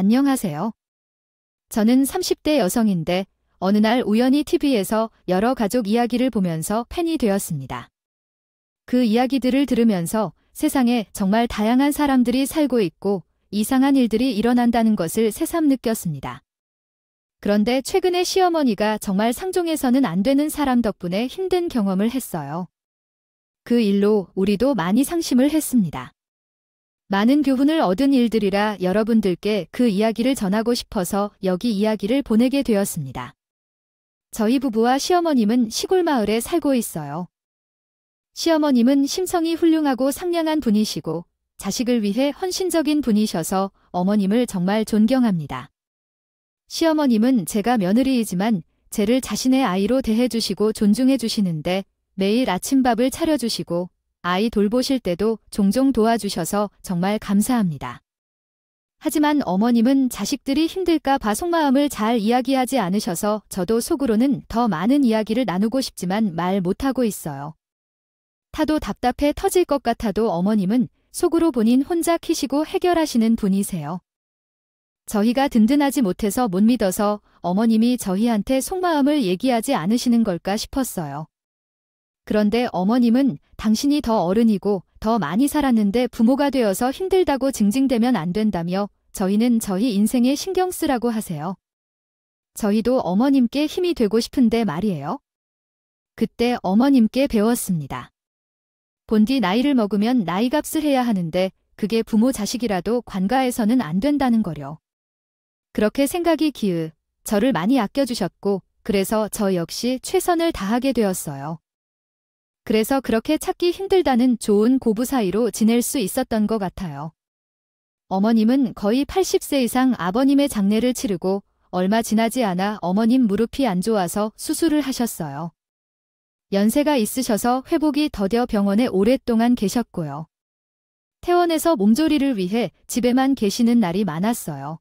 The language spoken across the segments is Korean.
안녕하세요. 저는 30대 여성인데 어느 날 우연히 TV에서 여러 가족 이야기를 보면서 팬이 되었습니다. 그 이야기들을 들으면서 세상에 정말 다양한 사람들이 살고 있고 이상한 일들이 일어난다는 것을 새삼 느꼈습니다. 그런데 최근에 시어머니가 정말 상종해서는 안 되는 사람 덕분에 힘든 경험을 했어요. 그 일로 우리도 많이 상심을 했습니다. 많은 교훈을 얻은 일들이라 여러분들께 그 이야기를 전하고 싶어서 여기 이야기를 보내게 되었습니다. 저희 부부와 시어머님은 시골 마을에 살고 있어요. 시어머님은 심성이 훌륭하고 상냥한 분이시고 자식을 위해 헌신적인 분이셔서 어머님을 정말 존경합니다. 시어머님은 제가 며느리이지만 저를 자신의 아이로 대해주시고 존중해주시는데 매일 아침밥을 차려주시고 아이 돌보실 때도 종종 도와주셔서 정말 감사합니다. 하지만 어머님은 자식들이 힘들까 봐 속마음을 잘 이야기하지 않으셔서 저도 속으로는 더 많은 이야기를 나누고 싶지만 말 못하고 있어요. 타도 답답해 터질 것 같아도 어머님은 속으로 본인 혼자 키시고 해결하시는 분이세요. 저희가 든든하지 못해서 못 믿어서 어머님이 저희한테 속마음을 얘기하지 않으시는 걸까 싶었어요. 그런데 어머님은 당신이 더 어른이고 더 많이 살았는데 부모가 되어서 힘들다고 징징대면 안 된다며 저희는 저희 인생에 신경 쓰라고 하세요. 저희도 어머님께 힘이 되고 싶은데 말이에요. 그때 어머님께 배웠습니다. 본디 나이를 먹으면 나이값을 해야 하는데 그게 부모 자식이라도 관가해서는 안 된다는 거려. 그렇게 생각이 저를 많이 아껴주셨고 그래서 저 역시 최선을 다하게 되었어요. 그래서 그렇게 찾기 힘들다는 좋은 고부 사이로 지낼 수 있었던 것 같아요. 어머님은 거의 80세 이상 아버님의 장례를 치르고 얼마 지나지 않아 어머님 무릎이 안 좋아서 수술을 하셨어요. 연세가 있으셔서 회복이 더뎌 병원에 오랫동안 계셨고요. 퇴원해서 몸조리를 위해 집에만 계시는 날이 많았어요.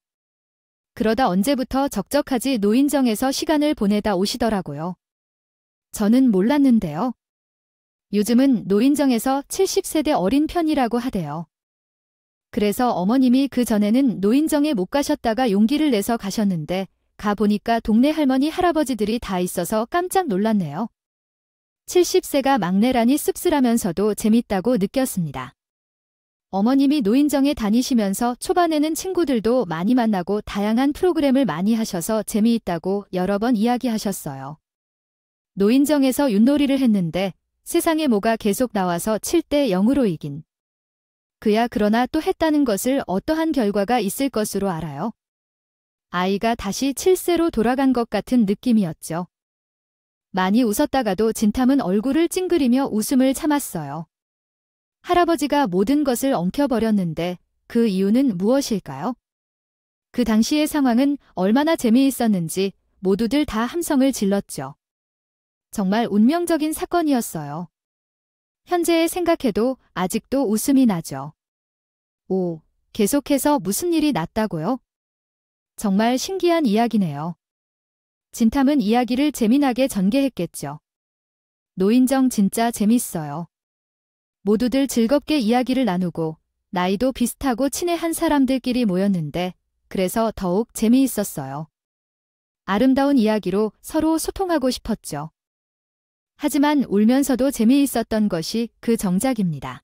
그러다 언제부터 적적하지 노인정에서 시간을 보내다 오시더라고요. 저는 몰랐는데요. 요즘은 노인정에서 70세대 어린 편이라고 하대요. 그래서 어머님이 그 전에는 노인정에 못 가셨다가 용기를 내서 가셨는데 가보니까 동네 할머니 할아버지들이 다 있어서 깜짝 놀랐네요. 70세가 막내라니 씁쓸하면서도 재밌다고 느꼈습니다. 어머님이 노인정에 다니시면서 초반에는 친구들도 많이 만나고 다양한 프로그램을 많이 하셔서 재미있다고 여러 번 이야기하셨어요. 노인정에서 윷놀이를 했는데 세상에 뭐가 계속 나와서 7대 0으로 이긴. 그야 그러나 또 했다는 것을 어떠한 결과가 있을 것으로 알아요. 아이가 다시 7세로 돌아간 것 같은 느낌이었죠. 많이 웃었다가도 진탐은 얼굴을 찡그리며 웃음을 참았어요. 할아버지가 모든 것을 엉켜버렸는데 그 이유는 무엇일까요? 그 당시의 상황은 얼마나 재미있었는지 모두들 다 함성을 질렀죠. 정말 운명적인 사건이었어요. 현재에 생각해도 아직도 웃음이 나죠. 오, 계속해서 무슨 일이 났다고요? 정말 신기한 이야기네요. 진탐은 이야기를 재미나게 전개했겠죠. 노인정 진짜 재밌어요. 모두들 즐겁게 이야기를 나누고 나이도 비슷하고 친애한 사람들끼리 모였는데 그래서 더욱 재미있었어요. 아름다운 이야기로 서로 소통하고 싶었죠. 하지만 울면서도 재미있었던 것이 그 정작입니다.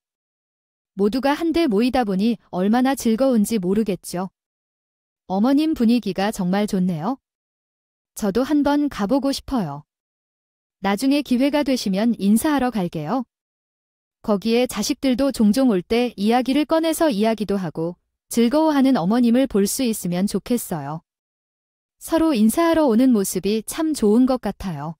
모두가 한데 모이다 보니 얼마나 즐거운지 모르겠죠. 어머님 분위기가 정말 좋네요. 저도 한번 가보고 싶어요. 나중에 기회가 되시면 인사하러 갈게요. 거기에 자식들도 종종 올 때 이야기를 꺼내서 이야기도 하고 즐거워하는 어머님을 볼 수 있으면 좋겠어요. 서로 인사하러 오는 모습이 참 좋은 것 같아요.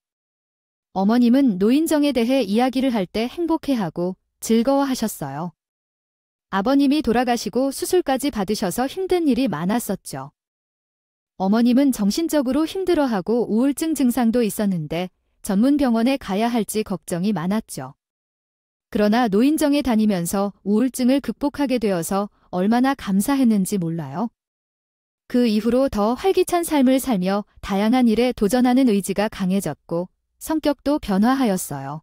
어머님은 노인정에 대해 이야기를 할 때 행복해하고 즐거워하셨어요. 아버님이 돌아가시고 수술까지 받으셔서 힘든 일이 많았었죠. 어머님은 정신적으로 힘들어하고 우울증 증상도 있었는데 전문 병원에 가야 할지 걱정이 많았죠. 그러나 노인정에 다니면서 우울증을 극복하게 되어서 얼마나 감사했는지 몰라요. 그 이후로 더 활기찬 삶을 살며 다양한 일에 도전하는 의지가 강해졌고 성격도 변화하였어요.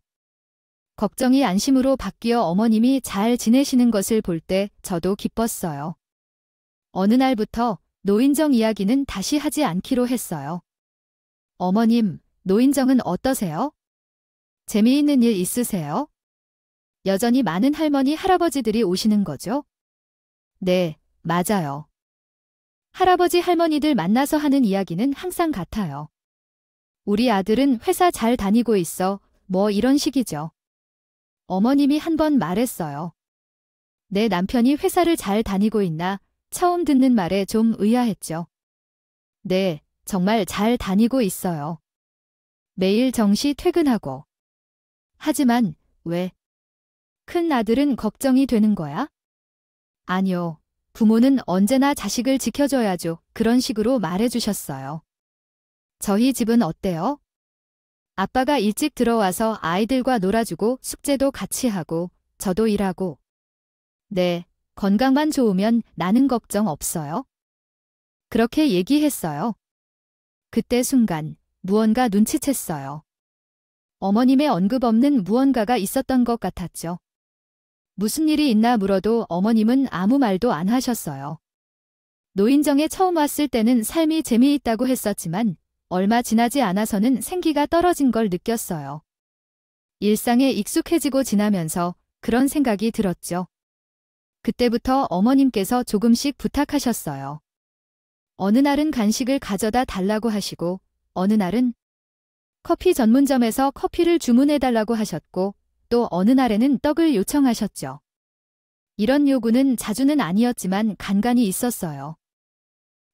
걱정이 안심으로 바뀌어 어머님이 잘 지내시는 것을 볼 때 저도 기뻤어요. 어느 날부터 노인정 이야기는 다시 하지 않기로 했어요. 어머님, 노인정은 어떠세요? 재미있는 일 있으세요? 여전히 많은 할머니, 할아버지들이 오시는 거죠? 네, 맞아요. 할아버지, 할머니들 만나서 하는 이야기는 항상 같아요. 우리 아들은 회사 잘 다니고 있어, 뭐 이런 식이죠. 어머님이 한 번 말했어요. 내 남편이 회사를 잘 다니고 있나? 처음 듣는 말에 좀 의아했죠. 네, 정말 잘 다니고 있어요. 매일 정시 퇴근하고. 하지만 왜? 큰 아들은 걱정이 되는 거야? 아니요. 부모는 언제나 자식을 지켜줘야죠. 그런 식으로 말해주셨어요. 저희 집은 어때요? 아빠가 일찍 들어와서 아이들과 놀아주고 숙제도 같이 하고 저도 일하고. 네, 건강만 좋으면 나는 걱정 없어요. 그렇게 얘기했어요. 그때 순간 무언가 눈치챘어요. 어머님의 언급 없는 무언가가 있었던 것 같았죠. 무슨 일이 있나 물어도 어머님은 아무 말도 안 하셨어요. 노인정에 처음 왔을 때는 삶이 재미있다고 했었지만 얼마 지나지 않아서는 생기가 떨어진 걸 느꼈어요. 일상에 익숙해지고 지나면서 그런 생각이 들었죠. 그때부터 어머님께서 조금씩 부탁하셨어요. 어느 날은 간식을 가져다 달라고 하시고 어느 날은 커피 전문점에서 커피를 주문해달라고 하셨고 또 어느 날에는 떡을 요청하셨죠. 이런 요구는 자주는 아니었지만 간간이 있었어요.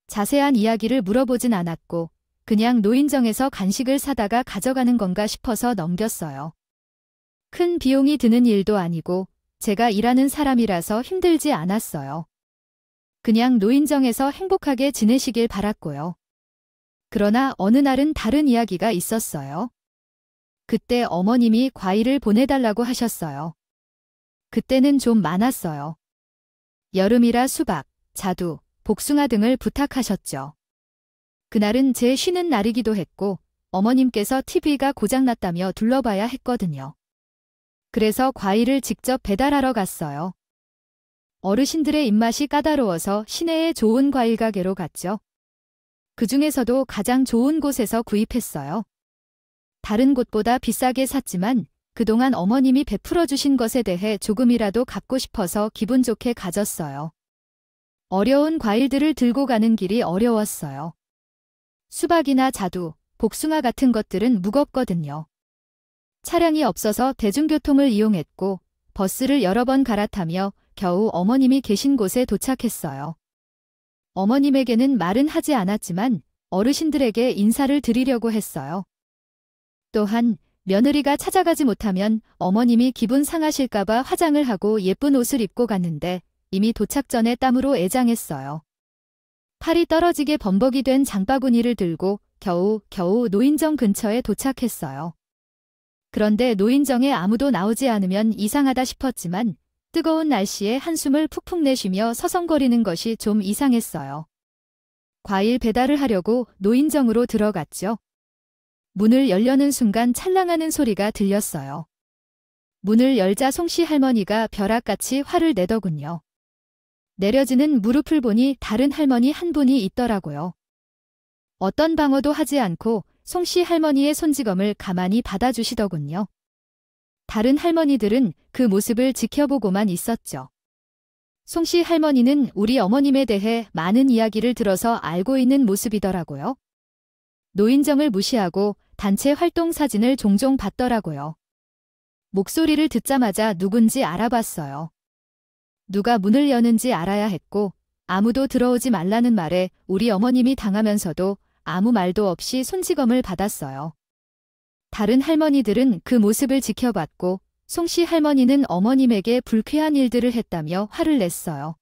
자세한 이야기를 물어보진 않았고 그냥 노인정에서 간식을 사다가 가져가는 건가 싶어서 넘겼어요. 큰 비용이 드는 일도 아니고 제가 일하는 사람이라서 힘들지 않았어요. 그냥 노인정에서 행복하게 지내시길 바랐고요. 그러나 어느 날은 다른 이야기가 있었어요. 그때 어머님이 과일을 보내달라고 하셨어요. 그때는 좀 많았어요. 여름이라 수박, 자두, 복숭아 등을 부탁하셨죠. 그날은 제 쉬는 날이기도 했고 어머님께서 TV가 고장났다며 둘러봐야 했거든요. 그래서 과일을 직접 배달하러 갔어요. 어르신들의 입맛이 까다로워서 시내의 좋은 과일 가게로 갔죠. 그 중에서도 가장 좋은 곳에서 구입했어요. 다른 곳보다 비싸게 샀지만 그동안 어머님이 베풀어 주신 것에 대해 조금이라도 갚고 싶어서 기분 좋게 가졌어요. 어려운 과일들을 들고 가는 길이 어려웠어요. 수박이나 자두, 복숭아 같은 것들은 무겁거든요. 차량이 없어서 대중교통을 이용했고 버스를 여러 번 갈아타며 겨우 어머님이 계신 곳에 도착했어요. 어머님에게는 말은 하지 않았지만 어르신들에게 인사를 드리려고 했어요. 또한 며느리가 찾아가지 못하면 어머님이 기분 상하실까봐 화장을 하고 예쁜 옷을 입고 갔는데 이미 도착 전에 땀으로 애장했어요. 팔이 떨어지게 범벅이 된 장바구니를 들고 겨우 노인정 근처에 도착했어요. 그런데 노인정에 아무도 나오지 않으면 이상하다 싶었지만 뜨거운 날씨에 한숨을 푹푹 내쉬며 서성거리는 것이 좀 이상했어요. 과일 배달을 하려고 노인정으로 들어갔죠. 문을 열려는 순간 찰랑하는 소리가 들렸어요. 문을 열자 송씨 할머니가 벼락같이 화를 내더군요. 내려지는 무릎을 보니 다른 할머니 한 분이 있더라고요. 어떤 방어도 하지 않고 송씨 할머니의 손지검을 가만히 받아주시더군요. 다른 할머니들은 그 모습을 지켜보고만 있었죠. 송씨 할머니는 우리 어머님에 대해 많은 이야기를 들어서 알고 있는 모습이더라고요. 노인정을 무시하고 단체 활동 사진을 종종 받더라고요. 목소리를 듣자마자 누군지 알아봤어요. 누가 문을 여는지 알아야 했고 아무도 들어오지 말라는 말에 우리 어머님이 당하면서도 아무 말도 없이 손지검을 받았어요. 다른 할머니들은 그 모습을 지켜봤고 송씨 할머니는 어머님에게 불쾌한 일들을 했다며 화를 냈어요.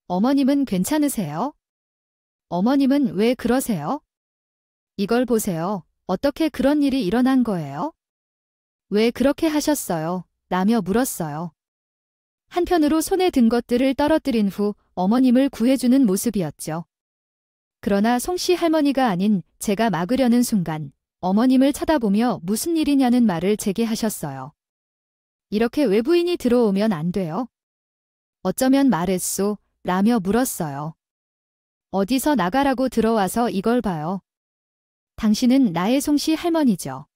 어머님은 괜찮으세요? 어머님은 왜 그러세요? 이걸 보세요. 어떻게 그런 일이 일어난 거예요? 왜 그렇게 하셨어요? 라며 물었어요. 한편으로 손에 든 것들을 떨어뜨린 후 어머님을 구해주는 모습이었죠. 그러나 송씨 할머니가 아닌 제가 막으려는 순간 어머님을 쳐다보며 무슨 일이냐는 말을 제게 하셨어요. 이렇게 외부인이 들어오면 안 돼요. 어쩌면 말했소? 라며 물었어요. 어디서 나가라고 들어와서 이걸 봐요. 당신은 나의 송씨 할머니죠.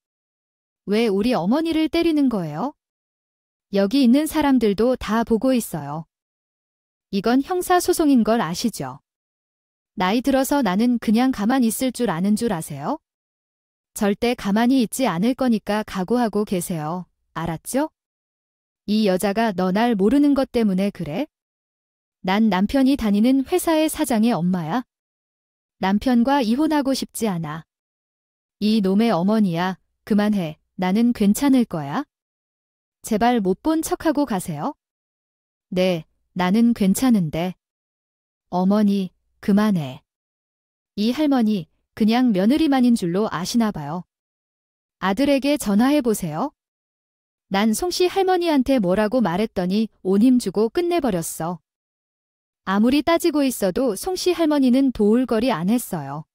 왜 우리 어머니를 때리는 거예요? 여기 있는 사람들도 다 보고 있어요. 이건 형사소송인 걸 아시죠? 나이 들어서 나는 그냥 가만히 있을 줄 아는 줄 아세요? 절대 가만히 있지 않을 거니까 각오하고 계세요. 알았죠? 이 여자가 너 날 모르는 것 때문에 그래? 난 남편이 다니는 회사의 사장의 엄마야. 남편과 이혼하고 싶지 않아. 이 놈의 어머니야. 그만해. 나는 괜찮을 거야. 제발 못 본 척하고 가세요. 네, 나는 괜찮은데. 어머니, 그만해. 이 할머니, 그냥 며느리만인 줄로 아시나 봐요. 아들에게 전화해보세요. 난 송씨 할머니한테 뭐라고 말했더니 온 힘 주고 끝내버렸어. 아무리 따지고 있어도 송씨 할머니는 도울거리 안 했어요.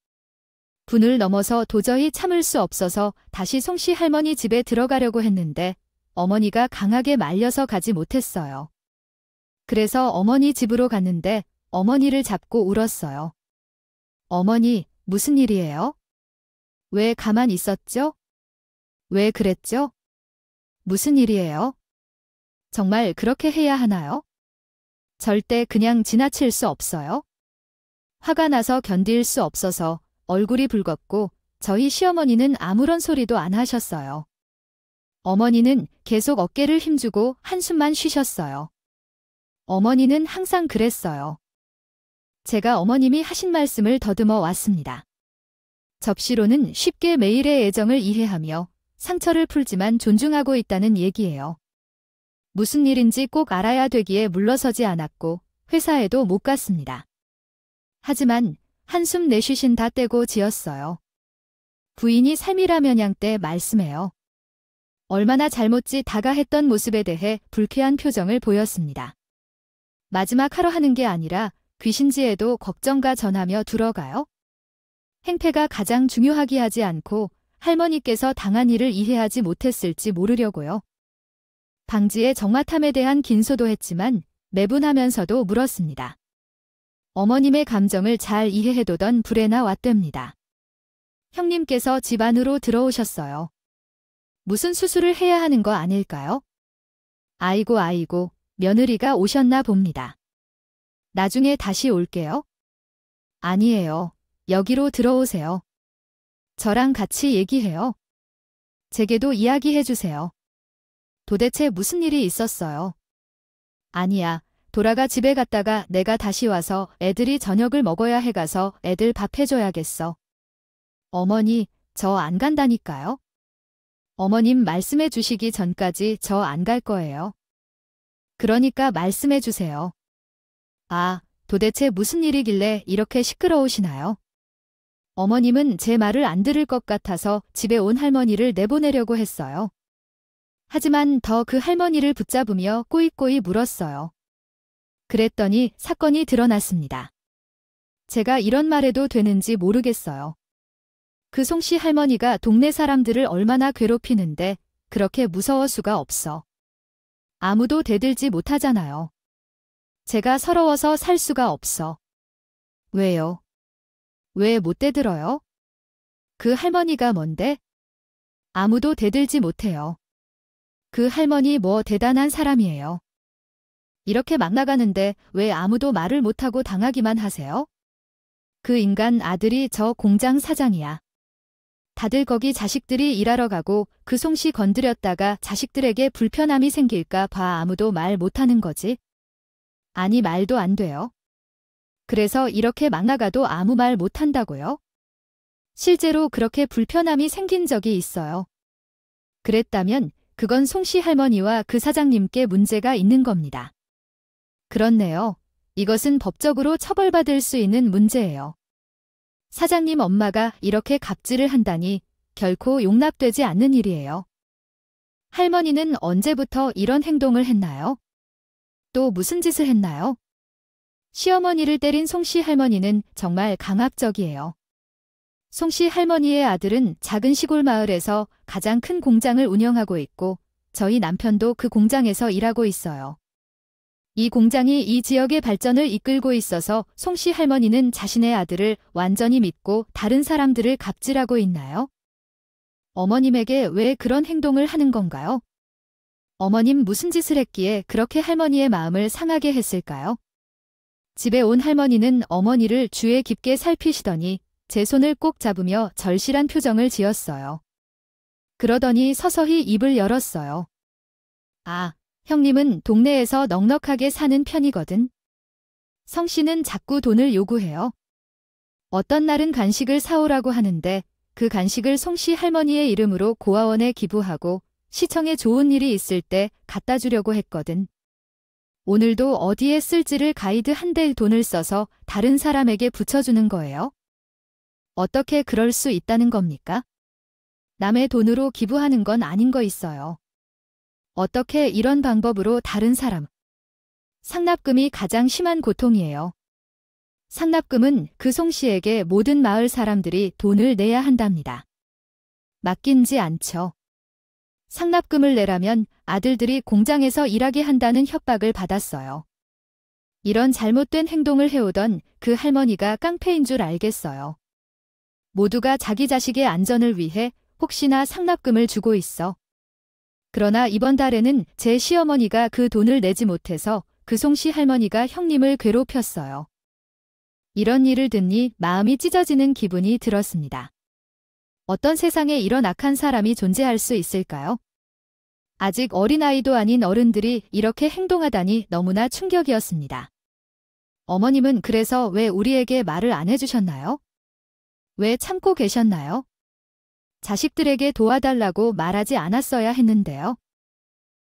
분을 넘어서 도저히 참을 수 없어서 다시 송씨 할머니 집에 들어가려고 했는데 어머니가 강하게 말려서 가지 못했어요. 그래서 어머니 집으로 갔는데 어머니를 잡고 울었어요. 어머니, 무슨 일이에요? 왜 가만 있었죠? 왜 그랬죠? 무슨 일이에요? 정말 그렇게 해야 하나요? 절대 그냥 지나칠 수 없어요. 화가 나서 견딜 수 없어서 얼굴이 붉었고 저희 시어머니는 아무런 소리도 안 하셨어요. 어머니는 계속 어깨를 힘주고 한숨만 쉬셨어요. 어머니는 항상 그랬어요. 제가 어머님이 하신 말씀을 더듬어 왔습니다. 접시로는 쉽게 매일의 애정을 이해하며 상처를 풀지만 존중하고 있다는 얘기예요. 무슨 일인지 꼭 알아야 되기에 물러서지 않았고 회사에도 못 갔습니다. 하지만 한숨 내쉬신 다 떼고 지었어요. 부인이 삶이라면양 때 말씀해요. 얼마나 잘못지 다가 했던 모습에 대해 불쾌한 표정을 보였습니다. 마지막 하러 하는 게 아니라 귀신지에도 걱정과 전하며 들어가요. 행패가 가장 중요하게 하지 않고 할머니께서 당한 일을 이해하지 못했을지 모르려고요. 방지의 정화탐에 대한 긴소도 했지만 매분하면서도 물었습니다. 어머님의 감정을 잘 이해해두던 불에나 왓됩니다. 형님께서 집 안으로 들어오셨어요. 무슨 수술을 해야 하는 거 아닐까요? 아이고 아이고, 며느리가 오셨나 봅니다. 나중에 다시 올게요. 아니에요. 여기로 들어오세요. 저랑 같이 얘기해요. 제게도 이야기해주세요. 도대체 무슨 일이 있었어요? 아니야. 돌아가 집에 갔다가 내가 다시 와서 애들이 저녁을 먹어야 해가서 애들 밥 해줘야겠어. 어머니, 저 안 간다니까요. 어머님 말씀해 주시기 전까지 저 안 갈 거예요. 그러니까 말씀해 주세요. 아, 도대체 무슨 일이길래 이렇게 시끄러우시나요? 어머님은 제 말을 안 들을 것 같아서 집에 온 할머니를 내보내려고 했어요. 하지만 더 그 할머니를 붙잡으며 꼬이꼬이 물었어요. 그랬더니 사건이 드러났습니다. 제가 이런 말해도 되는지 모르겠어요. 그 송씨 할머니가 동네 사람들을 얼마나 괴롭히는데 그렇게 무서워 수가 없어. 아무도 대들지 못하잖아요. 제가 서러워서 살 수가 없어. 왜요? 왜 못 대들어요? 그 할머니가 뭔데? 아무도 대들지 못해요. 그 할머니 뭐 대단한 사람이에요. 이렇게 막 나가는데 왜 아무도 말을 못하고 당하기만 하세요? 그 인간 아들이 저 공장 사장이야. 다들 거기 자식들이 일하러 가고 그 송씨 건드렸다가 자식들에게 불편함이 생길까 봐 아무도 말 못하는 거지. 아니 말도 안 돼요. 그래서 이렇게 막 나가도 아무 말 못한다고요? 실제로 그렇게 불편함이 생긴 적이 있어요. 그랬다면 그건 송씨 할머니와 그 사장님께 문제가 있는 겁니다. 그렇네요. 이것은 법적으로 처벌받을 수 있는 문제예요. 사장님 엄마가 이렇게 갑질을 한다니 결코 용납되지 않는 일이에요. 할머니는 언제부터 이런 행동을 했나요? 또 무슨 짓을 했나요? 시어머니를 때린 송씨 할머니는 정말 강압적이에요. 송씨 할머니의 아들은 작은 시골 마을에서 가장 큰 공장을 운영하고 있고 저희 남편도 그 공장에서 일하고 있어요. 이 공장이 이 지역의 발전을 이끌고 있어서 송씨 할머니는 자신의 아들을 완전히 믿고 다른 사람들을 갑질하고 있나요? 어머님에게 왜 그런 행동을 하는 건가요? 어머님 무슨 짓을 했기에 그렇게 할머니의 마음을 상하게 했을까요? 집에 온 할머니는 어머니를 주의 깊게 살피시더니 제 손을 꼭 잡으며 절실한 표정을 지었어요. 그러더니 서서히 입을 열었어요. 아, 형님은 동네에서 넉넉하게 사는 편이거든. 성씨는 자꾸 돈을 요구해요. 어떤 날은 간식을 사오라고 하는데 그 간식을 송씨 할머니의 이름으로 고아원에 기부하고 시청에 좋은 일이 있을 때 갖다 주려고 했거든. 오늘도 어디에 쓸지를 가이드 한 대의 돈을 써서 다른 사람에게 붙여주는 거예요. 어떻게 그럴 수 있다는 겁니까? 남의 돈으로 기부하는 건 아닌 거 있어요. 어떻게 이런 방법으로 다른 사람. 상납금이 가장 심한 고통이에요. 상납금은 그 송씨에게 모든 마을 사람들이 돈을 내야 한답니다. 맡긴지 않죠. 상납금을 내라면 아들들이 공장에서 일하게 한다는 협박을 받았어요. 이런 잘못된 행동을 해오던 그 할머니가 깡패인 줄 알겠어요. 모두가 자기 자식의 안전을 위해 혹시나 상납금을 주고 있어. 그러나 이번 달에는 제 시어머니가 그 돈을 내지 못해서 그 송씨 할머니가 형님을 괴롭혔어요. 이런 일을 듣니 마음이 찢어지는 기분이 들었습니다. 어떤 세상에 이런 악한 사람이 존재할 수 있을까요? 아직 어린아이도 아닌 어른들이 이렇게 행동하다니 너무나 충격이었습니다. 어머님은 그래서 왜 우리에게 말을 안 해주셨나요? 왜 참고 계셨나요? 자식들에게 도와달라고 말하지 않았어야 했는데요.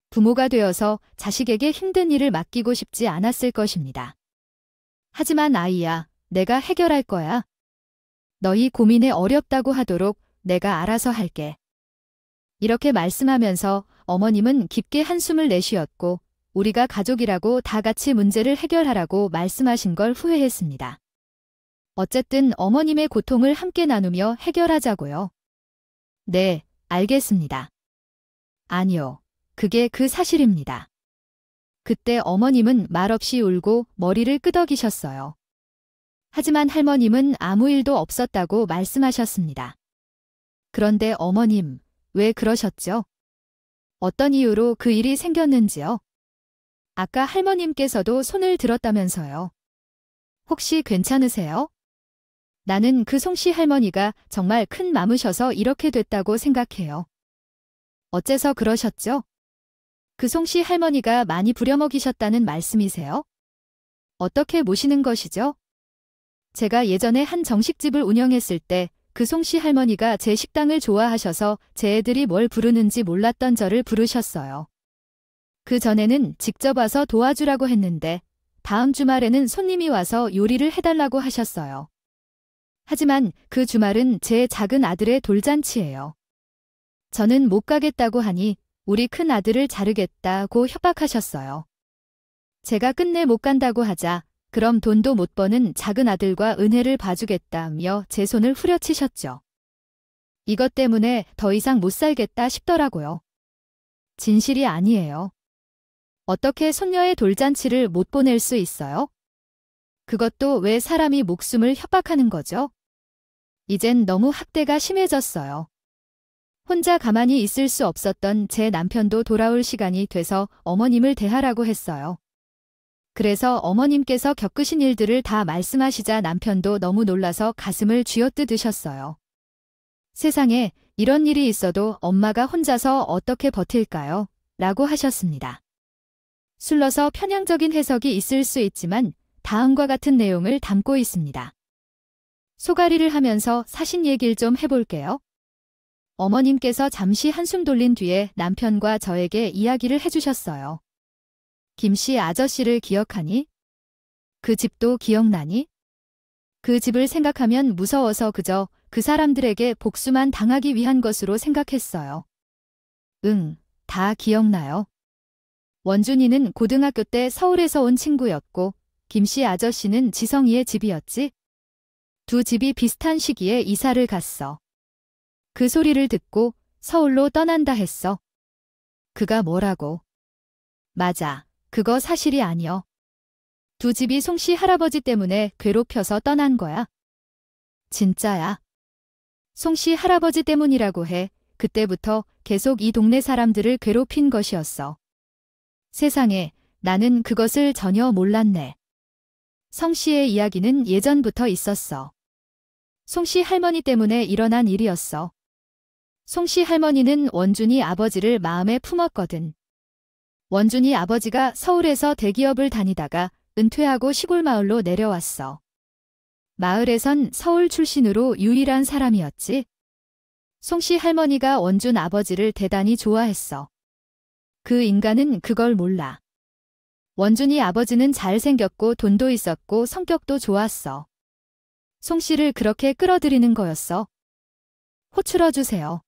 부모가 되어서 자식에게 힘든 일을 맡기고 싶지 않았을 것입니다. 하지만 아이야, 내가 해결할 거야. 너희 고민에 어렵다고 하도록 내가 알아서 할게. 이렇게 말씀하면서 어머님은 깊게 한숨을 내쉬었고 우리가 가족이라고 다 같이 문제를 해결하라고 말씀하신 걸 후회했습니다. 어쨌든 어머님의 고통을 함께 나누며 해결하자고요. 네, 알겠습니다. 아니요, 그게 그 사실입니다. 그때 어머님은 말없이 울고 머리를 끄덕이셨어요. 하지만 할머님은 아무 일도 없었다고 말씀하셨습니다. 그런데 어머님, 왜 그러셨죠? 어떤 이유로 그 일이 생겼는지요? 아까 할머님께서도 손을 들었다면서요. 혹시 괜찮으세요? 나는 그 송씨 할머니가 정말 큰 맘이셔서 이렇게 됐다고 생각해요. 어째서 그러셨죠? 그 송씨 할머니가 많이 부려먹이셨다는 말씀이세요? 어떻게 모시는 것이죠? 제가 예전에 한 정식집을 운영했을 때 그 송씨 할머니가 제 식당을 좋아하셔서 제 애들이 뭘 부르는지 몰랐던 저를 부르셨어요. 그 전에는 직접 와서 도와주라고 했는데 다음 주말에는 손님이 와서 요리를 해달라고 하셨어요. 하지만 그 주말은 제 작은 아들의 돌잔치예요. 저는 못 가겠다고 하니 우리 큰 아들을 자르겠다고 협박하셨어요. 제가 끝내 못 간다고 하자 그럼 돈도 못 버는 작은 아들과 은혜를 봐주겠다며 제 손을 후려치셨죠. 이것 때문에 더 이상 못 살겠다 싶더라고요. 진실이 아니에요. 어떻게 손녀의 돌잔치를 못 보낼 수 있어요? 그것도 왜 사람이 목숨을 협박하는 거죠? 이젠 너무 학대가 심해졌어요. 혼자 가만히 있을 수 없었던 제 남편도 돌아올 시간이 돼서 어머님을 대하라고 했어요. 그래서 어머님께서 겪으신 일들을 다 말씀하시자 남편도 너무 놀라서 가슴을 쥐어뜯으셨어요. 세상에 이런 일이 있어도 엄마가 혼자서 어떻게 버틸까요? 라고 하셨습니다. 술러서 편향적인 해석이 있을 수 있지만 다음과 같은 내용을 담고 있습니다. 소가리를 하면서 사신 얘기를 좀 해볼게요. 어머님께서 잠시 한숨 돌린 뒤에 남편과 저에게 이야기를 해주셨어요. 김씨 아저씨를 기억하니? 그 집도 기억나니? 그 집을 생각하면 무서워서 그저 그 사람들에게 복수만 당하기 위한 것으로 생각했어요. 응, 다 기억나요. 원준이는 고등학교 때 서울에서 온 친구였고 김씨 아저씨는 지성이의 집이었지? 두 집이 비슷한 시기에 이사를 갔어. 그 소리를 듣고 서울로 떠난다 했어. 그가 뭐라고? 맞아. 그거 사실이 아니여. 두 집이 송씨 할아버지 때문에 괴롭혀서 떠난 거야. 진짜야. 송씨 할아버지 때문이라고 해. 그때부터 계속 이 동네 사람들을 괴롭힌 것이었어. 세상에, 나는 그것을 전혀 몰랐네. 성씨의 이야기는 예전부터 있었어. 송씨 할머니 때문에 일어난 일이었어. 송씨 할머니는 원준이 아버지를 마음에 품었거든. 원준이 아버지가 서울에서 대기업을 다니다가 은퇴하고 시골 마을로 내려왔어. 마을에선 서울 출신으로 유일한 사람이었지. 송씨 할머니가 원준 아버지를 대단히 좋아했어. 그 인간은 그걸 몰라. 원준이 아버지는 잘생겼고 돈도 있었고 성격도 좋았어. 송씨를 그렇게 끌어들이는 거였어. 호출어 주세요.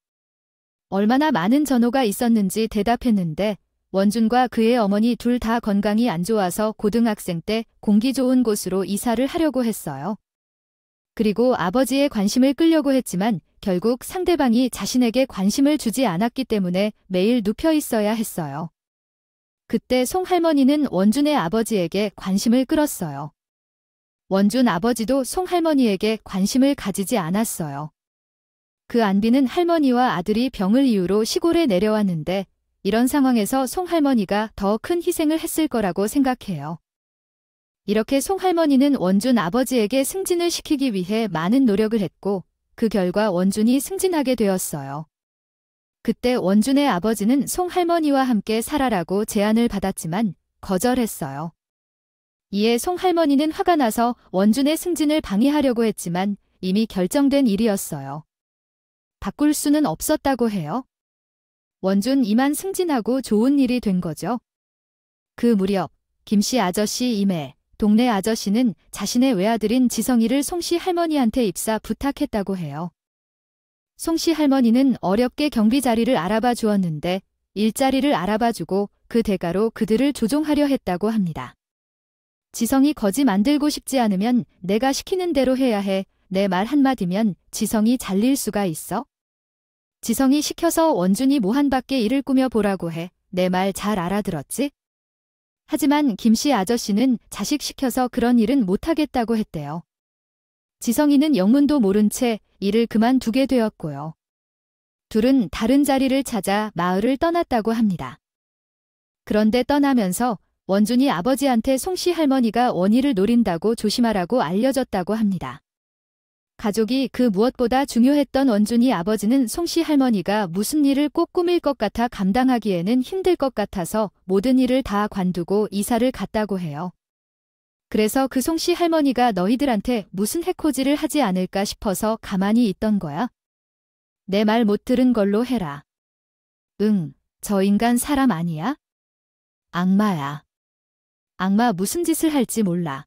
얼마나 많은 전호가 있었는지 대답했는데 원준과 그의 어머니 둘 다 건강이 안 좋아서 고등학생 때 공기 좋은 곳으로 이사를 하려고 했어요. 그리고 아버지의 관심을 끌려고 했지만 결국 상대방이 자신에게 관심을 주지 않았기 때문에 매일 눕혀 있어야 했어요. 그때 송 할머니는 원준의 아버지에게 관심을 끌었어요. 원준 아버지도 송 할머니에게 관심을 가지지 않았어요. 그 안비는 할머니와 아들이 병을 이유로 시골에 내려왔는데 이런 상황에서 송 할머니가 더 큰 희생을 했을 거라고 생각해요. 이렇게 송 할머니는 원준 아버지에게 승진을 시키기 위해 많은 노력을 했고 그 결과 원준이 승진하게 되었어요. 그때 원준의 아버지는 송 할머니와 함께 살아라고 제안을 받았지만 거절했어요. 이에 송 할머니는 화가 나서 원준의 승진을 방해하려고 했지만 이미 결정된 일이었어요. 바꿀 수는 없었다고 해요. 원준 이만 승진하고 좋은 일이 된 거죠. 그 무렵 김씨 아저씨 임해 동네 아저씨는 자신의 외아들인 지성이를 송씨 할머니한테 입사 부탁했다고 해요. 송씨 할머니는 어렵게 경비 자리를 알아봐 주었는데 일자리를 알아봐 주고 그 대가로 그들을 조종하려 했다고 합니다. 지성이 거지 만들고 싶지 않으면 내가 시키는 대로 해야 해. 내 말 한마디면 지성이 잘릴 수가 있어? 지성이 시켜서 원준이 모한밖에 일을 꾸며 보라고 해. 내 말 잘 알아들었지? 하지만 김씨 아저씨는 자식 시켜서 그런 일은 못하겠다고 했대요. 지성이는 영문도 모른 채 일을 그만두게 되었고요. 둘은 다른 자리를 찾아 마을을 떠났다고 합니다. 그런데 떠나면서 원준이 아버지한테 송씨 할머니가 원희를 노린다고 조심하라고 알려졌다고 합니다. 가족이 그 무엇보다 중요했던 원준이 아버지는 송씨 할머니가 무슨 일을 꼭 꾸밀 것 같아 감당하기에는 힘들 것 같아서 모든 일을 다 관두고 이사를 갔다고 해요. 그래서 그 송씨 할머니가 너희들한테 무슨 해코지를 하지 않을까 싶어서 가만히 있던 거야. 내 말 못 들은 걸로 해라. 응, 저 인간 사람 아니야? 악마야. 악마 무슨 짓을 할지 몰라.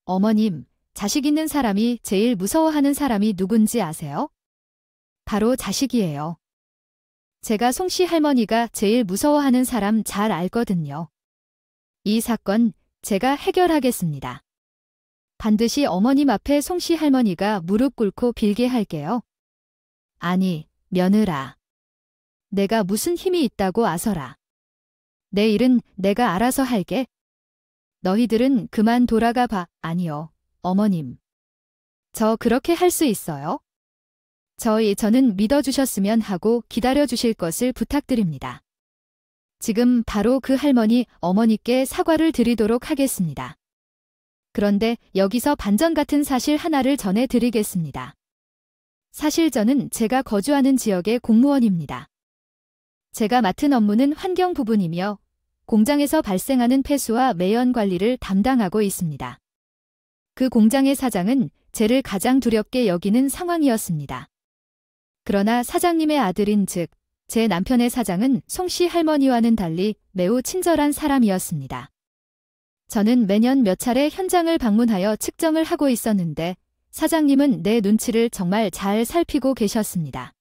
어머님, 자식 있는 사람이 제일 무서워하는 사람이 누군지 아세요? 바로 자식이에요. 제가 송씨 할머니가 제일 무서워하는 사람 잘 알거든요. 이 사건 제가 해결하겠습니다. 반드시 어머님 앞에 송씨 할머니가 무릎 꿇고 빌게 할게요. 아니, 며느라. 내가 무슨 힘이 있다고 아서라. 내 일은 내가 알아서 할게. 너희들은 그만 돌아가 봐. 아니요, 어머님. 저 그렇게 할 수 있어요? 저는 믿어주셨으면 하고 기다려주실 것을 부탁드립니다. 지금 바로 그 할머니, 어머니께 사과를 드리도록 하겠습니다. 그런데 여기서 반전 같은 사실 하나를 전해드리겠습니다. 사실 저는 제가 거주하는 지역의 공무원입니다. 제가 맡은 업무는 환경 부분이며 공장에서 발생하는 폐수와 매연 관리를 담당하고 있습니다. 그 공장의 사장은 저를 가장 두렵게 여기는 상황이었습니다. 그러나 사장님의 아들인 즉 제 남편의 사장은 송씨 할머니와는 달리 매우 친절한 사람이었습니다. 저는 매년 몇 차례 현장을 방문하여 측정을 하고 있었는데 사장님은 내 눈치를 정말 잘 살피고 계셨습니다.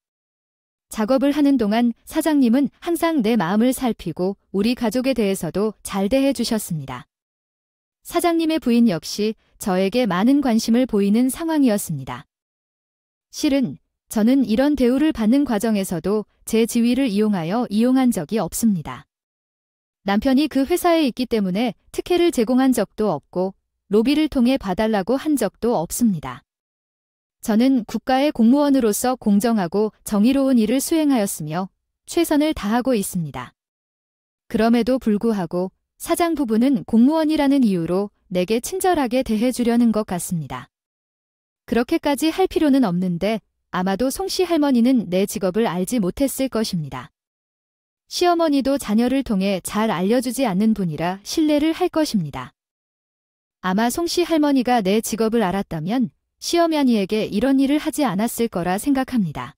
작업을 하는 동안 사장님은 항상 내 마음을 살피고 우리 가족에 대해서도 잘 대해 주셨습니다. 사장님의 부인 역시 저에게 많은 관심을 보이는 상황이었습니다. 실은 저는 이런 대우를 받는 과정에서도 제 지위를 이용한 적이 없습니다. 남편이 그 회사에 있기 때문에 특혜를 제공한 적도 없고 로비를 통해 봐달라고 한 적도 없습니다. 저는 국가의 공무원으로서 공정하고 정의로운 일을 수행하였으며 최선을 다하고 있습니다. 그럼에도 불구하고 사장 부부는 공무원이라는 이유로 내게 친절하게 대해주려는 것 같습니다. 그렇게까지 할 필요는 없는데 아마도 송씨 할머니는 내 직업을 알지 못했을 것입니다. 시어머니도 자녀를 통해 잘 알려주지 않는 분이라 신뢰를 할 것입니다. 아마 송씨 할머니가 내 직업을 알았다면 시어머니에게 이런 일을 하지 않았을 거라 생각합니다.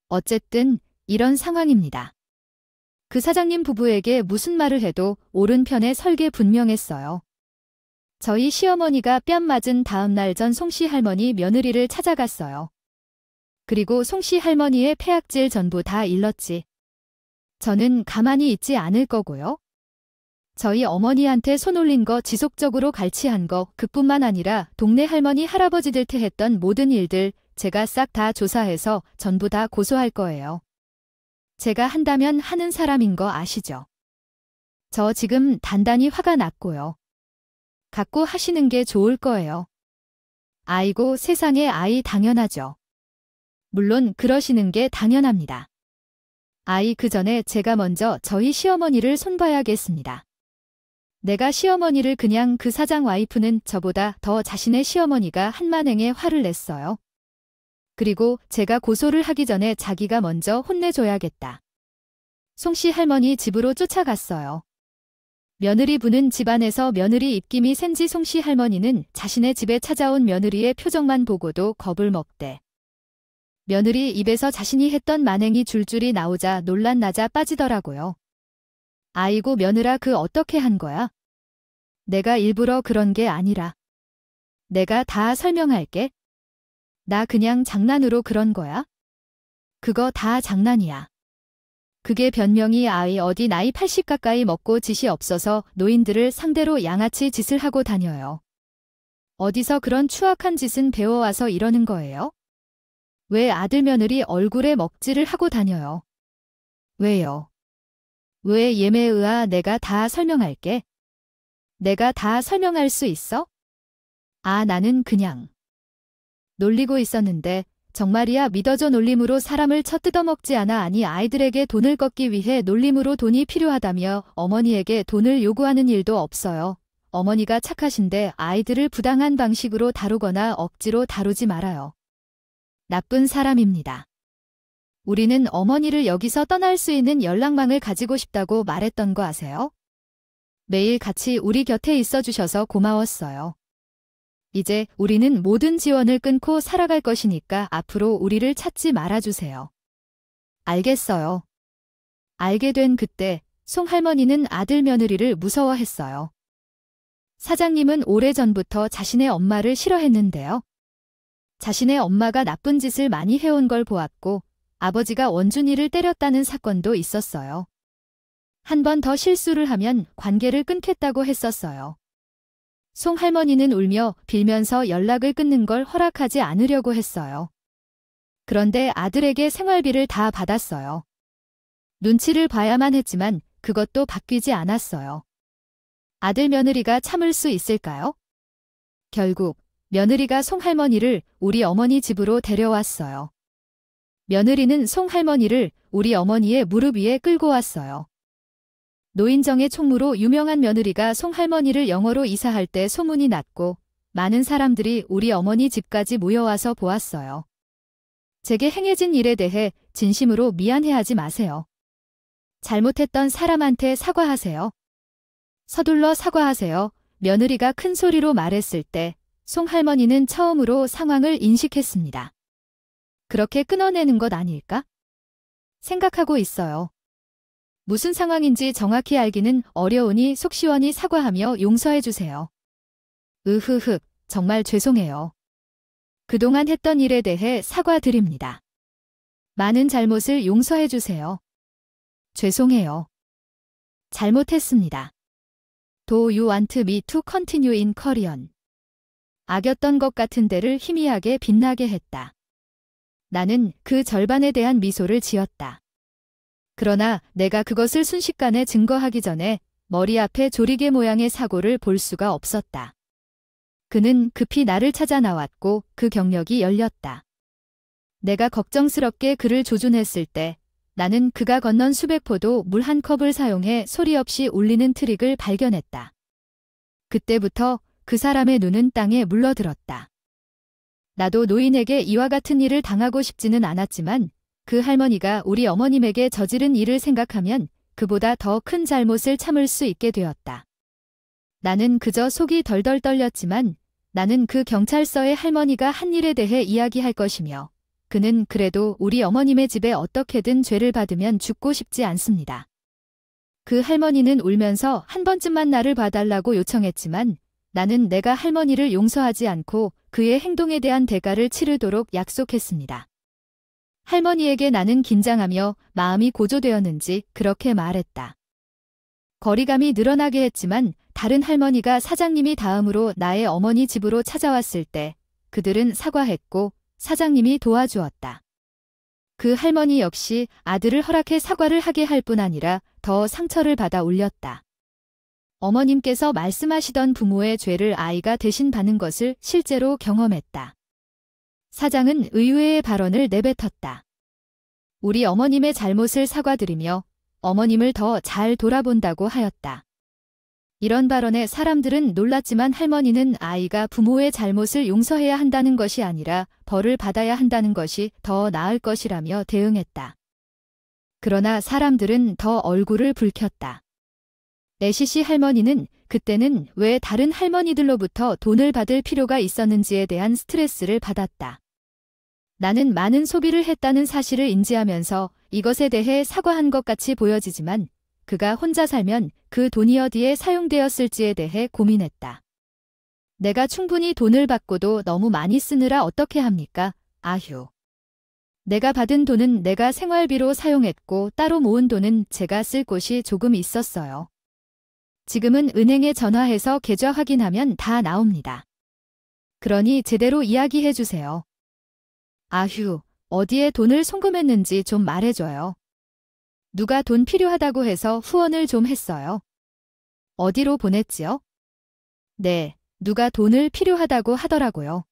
어쨌든 이런 상황입니다. 그 사장님 부부에게 무슨 말을 해도 옳은 편에 설게 분명했어요. 저희 시어머니가 뺨 맞은 다음 날 전 송씨 할머니 며느리를 찾아갔어요. 그리고 송씨 할머니의 폐악질 전부 다 일렀지. 저는 가만히 있지 않을 거고요. 저희 어머니한테 손 올린 거 지속적으로 갈취한 거 그뿐만 아니라 동네 할머니 할아버지들한테 했던 모든 일들 제가 싹 다 조사해서 전부 다 고소할 거예요. 제가 한다면 하는 사람인 거 아시죠? 저 지금 단단히 화가 났고요. 갖고 하시는 게 좋을 거예요. 아이고 세상에 아이 당연하죠. 물론 그러시는 게 당연합니다. 아이 그 전에 제가 먼저 저희 시어머니를 손봐야겠습니다. 내가 시어머니를 그냥 그 사장 와이프는 저보다 더 자신의 시어머니가 한만행에 화를 냈어요. 그리고 제가 고소를 하기 전에 자기가 먼저 혼내줘야겠다. 송씨 할머니 집으로 쫓아갔어요. 며느리 부는 집안에서 며느리 입김이 센지 송씨 할머니는 자신의 집에 찾아온 며느리의 표정만 보고도 겁을 먹대. 며느리 입에서 자신이 했던 만행이 줄줄이 나오자 놀란나자 빠지더라고요. 아이고 며느라 그 어떻게 한 거야? 내가 일부러 그런 게 아니라. 내가 다 설명할게. 나 그냥 장난으로 그런 거야? 그거 다 장난이야. 그게 변명이 아이 어디 나이 80 가까이 먹고 짓이 없어서 노인들을 상대로 양아치 짓을 하고 다녀요. 어디서 그런 추악한 짓은 배워와서 이러는 거예요? 왜 아들 며느리 얼굴에 먹칠을 하고 다녀요? 왜요? 왜 예매의아 내가 다 설명할게. 내가 다 설명할 수 있어? 아 나는 그냥 놀리고 있었는데 정말이야 믿어줘 놀림으로 사람을 쳐 뜯어먹지 않아 아니 아이들에게 돈을 걷기 위해 놀림으로 돈이 필요하다며 어머니에게 돈을 요구하는 일도 없어요. 어머니가 착하신데 아이들을 부당한 방식으로 다루거나 억지로 다루지 말아요. 나쁜 사람입니다. 우리는 어머니를 여기서 떠날 수 있는 연락망을 가지고 싶다고 말했던 거 아세요? 매일 같이 우리 곁에 있어 주셔서 고마웠어요. 이제 우리는 모든 지원을 끊고 살아갈 것이니까 앞으로 우리를 찾지 말아주세요. 알겠어요. 알게 된 그때 송할머니는 아들 며느리를 무서워했어요. 사장님은 오래전부터 자신의 엄마를 싫어했는데요. 자신의 엄마가 나쁜 짓을 많이 해온 걸 보았고 아버지가 원준이를 때렸다는 사건도 있었어요. 한 번 더 실수를 하면 관계를 끊겠다고 했었어요. 송할머니는 울며 빌면서 연락을 끊는 걸 허락하지 않으려고 했어요. 그런데 아들에게 생활비를 다 받았어요. 눈치를 봐야만 했지만 그것도 바뀌지 않았어요. 아들 며느리가 참을 수 있을까요? 결국 며느리가 송할머니를 우리 어머니 집으로 데려왔어요. 며느리는 송할머니를 우리 어머니의 무릎 위에 끌고 왔어요. 노인정의 총무로 유명한 며느리가 송할머니를 영어로 이사할 때 소문이 났고 많은 사람들이 우리 어머니 집까지 모여와서 보았어요. 제게 행해진 일에 대해 진심으로 미안해하지 마세요. 잘못했던 사람한테 사과하세요. 서둘러 사과하세요. 며느리가 큰 소리로 말했을 때 송할머니는 처음으로 상황을 인식했습니다. 그렇게 끊어내는 것 아닐까? 생각하고 있어요. 무슨 상황인지 정확히 알기는 어려우니 속 시원히 사과하며 용서해 주세요. 으흐흐, 정말 죄송해요. 그동안 했던 일에 대해 사과드립니다. 많은 잘못을 용서해 주세요. 죄송해요. 잘못했습니다. Do you want me to continue in Korean? 악였던 것 같은 데를 희미하게 빛나게 했다. 나는 그 절반에 대한 미소를 지었다. 그러나 내가 그것을 순식간에 증거하기 전에 머리 앞에 조리개 모양의 사고를 볼 수가 없었다. 그는 급히 나를 찾아 나왔고 그 경력이 열렸다. 내가 걱정스럽게 그를 조준했을 때 나는 그가 건넌 수백 포도 물 한 컵을 사용해 소리 없이 울리는 트릭을 발견했다. 그때부터 그 사람의 눈은 땅에 물러들었다. 나도 노인에게 이와 같은 일을 당하고 싶지는 않았지만 그 할머니가 우리 어머님에게 저지른 일을 생각하면 그보다 더 큰 잘못을 참을 수 있게 되었다. 나는 그저 속이 덜덜 떨렸지만 나는 그 경찰서의 할머니가 한 일에 대해 이야기할 것이며 그는 그래도 우리 어머님의 집에 어떻게든 죄를 받으면 죽고 싶지 않습니다. 그 할머니는 울면서 한 번쯤만 나를 봐달라고 요청했지만 나는 내가 할머니를 용서하지 않고 그의 행동에 대한 대가를 치르도록 약속했습니다. 할머니에게 나는 긴장하며 마음이 고조되었는지 그렇게 말했다. 거리감이 늘어나게 했지만 다른 할머니가 사장님이 다음으로 나의 어머니 집으로 찾아왔을 때 그들은 사과했고 사장님이 도와주었다. 그 할머니 역시 아들을 허락해 사과를 하게 할 뿐 아니라 더 상처를 받아 올렸다. 어머님께서 말씀하시던 부모의 죄를 아이가 대신 받는 것을 실제로 경험했다. 사장은 의외의 발언을 내뱉었다. 우리 어머님의 잘못을 사과드리며 어머님을 더 잘 돌아본다고 하였다. 이런 발언에 사람들은 놀랐지만 할머니는 아이가 부모의 잘못을 용서해야 한다는 것이 아니라 벌을 받아야 한다는 것이 더 나을 것이라며 대응했다. 그러나 사람들은 더 얼굴을 붉혔다. 애시시 할머니는 그때는 왜 다른 할머니들로부터 돈을 받을 필요가 있었는지에 대한 스트레스를 받았다. 나는 많은 소비를 했다는 사실을 인지하면서 이것에 대해 사과한 것 같이 보여지지만 그가 혼자 살면 그 돈이 어디에 사용되었을지에 대해 고민했다. 내가 충분히 돈을 받고도 너무 많이 쓰느라 어떻게 합니까? 아휴. 내가 받은 돈은 내가 생활비로 사용했고 따로 모은 돈은 제가 쓸 곳이 조금 있었어요. 지금은 은행에 전화해서 계좌 확인하면 다 나옵니다. 그러니 제대로 이야기해 주세요. 아휴, 어디에 돈을 송금했는지 좀 말해줘요. 누가 돈 필요하다고 해서 후원을 좀 했어요. 어디로 보냈지요? 네, 누가 돈을 필요하다고 하더라고요.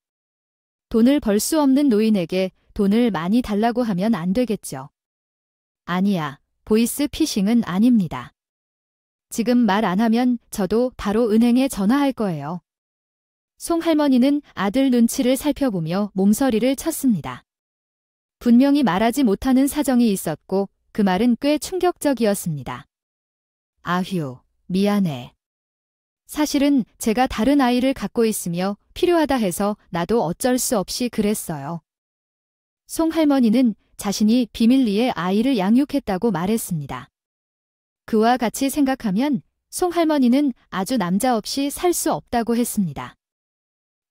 돈을 벌 수 없는 노인에게 돈을 많이 달라고 하면 안 되겠죠. 아니야, 보이스 피싱은 아닙니다. 지금 말 안 하면 저도 바로 은행에 전화할 거예요. 송 할머니는 아들 눈치를 살펴보며 몸서리를 쳤습니다. 분명히 말하지 못하는 사정이 있었고 그 말은 꽤 충격적이었습니다. 아휴, 미안해. 사실은 제가 다른 아이를 갖고 있으며 필요하다 해서 나도 어쩔 수 없이 그랬어요. 송 할머니는 자신이 비밀리에 아이를 양육했다고 말했습니다. 그와 같이 생각하면 송 할머니는 아주 남자 없이 살 수 없다고 했습니다.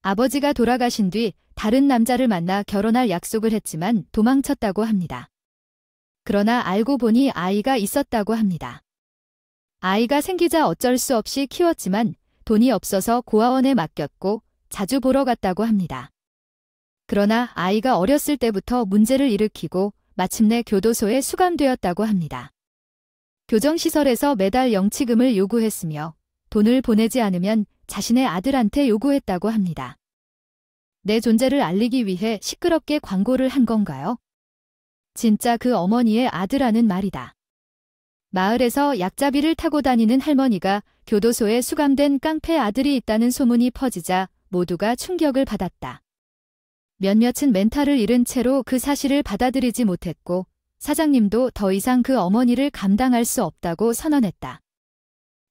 아버지가 돌아가신 뒤 다른 남자를 만나 결혼할 약속을 했지만 도망쳤다고 합니다. 그러나 알고 보니 아이가 있었다고 합니다. 아이가 생기자 어쩔 수 없이 키웠지만 돈이 없어서 고아원에 맡겼고 자주 보러 갔다고 합니다. 그러나 아이가 어렸을 때부터 문제를 일으키고 마침내 교도소에 수감되었다고 합니다. 교정시설에서 매달 영치금을 요구했으며 돈을 보내지 않으면 자신의 아들한테 요구했다고 합니다. 내 존재를 알리기 위해 시끄럽게 광고를 한 건가요? 진짜 그 어머니의 아들하는 말이다. 마을에서 약자비를 타고 다니는 할머니가 교도소에 수감된 깡패 아들이 있다는 소문이 퍼지자 모두가 충격을 받았다. 몇몇은 멘탈을 잃은 채로 그 사실을 받아들이지 못했고 사장님도 더 이상 그 어머니를 감당할 수 없다고 선언했다.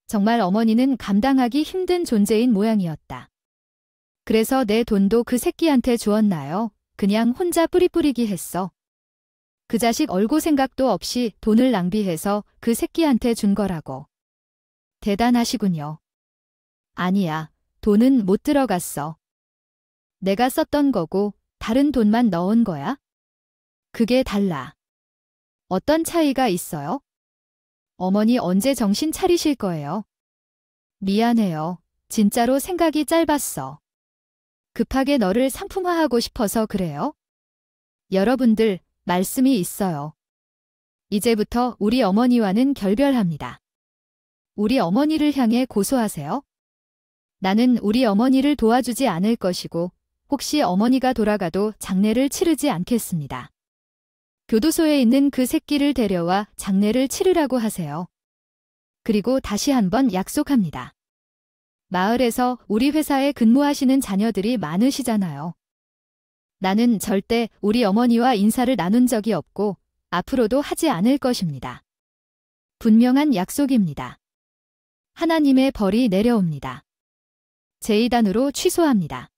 정말 어머니는 감당하기 힘든 존재인 모양이었다. 그래서 내 돈도 그 새끼한테 주었나요? 그냥 혼자 뿌리뿌리기 했어. 그 자식 얼굴 생각도 없이 돈을 낭비해서 그 새끼한테 준 거라고. 대단하시군요. 아니야, 돈은 못 들어갔어. 내가 썼던 거고 다른 돈만 넣은 거야? 그게 달라. 어떤 차이가 있어요? 어머니 언제 정신 차리실 거예요? 미안해요. 진짜로 생각이 짧았어. 급하게 너를 상품화하고 싶어서 그래요? 여러분들, 말씀이 있어요. 이제부터 우리 어머니와는 결별합니다. 우리 어머니를 향해 고소하세요? 나는 우리 어머니를 도와주지 않을 것이고 혹시 어머니가 돌아가도 장례를 치르지 않겠습니다. 교도소에 있는 그 새끼를 데려와 장례를 치르라고 하세요. 그리고 다시 한번 약속합니다. 마을에서 우리 회사에 근무하시는 자녀들이 많으시잖아요. 나는 절대 우리 어머니와 인사를 나눈 적이 없고 앞으로도 하지 않을 것입니다. 분명한 약속입니다. 하나님의 벌이 내려옵니다. 제2단으로 취소합니다.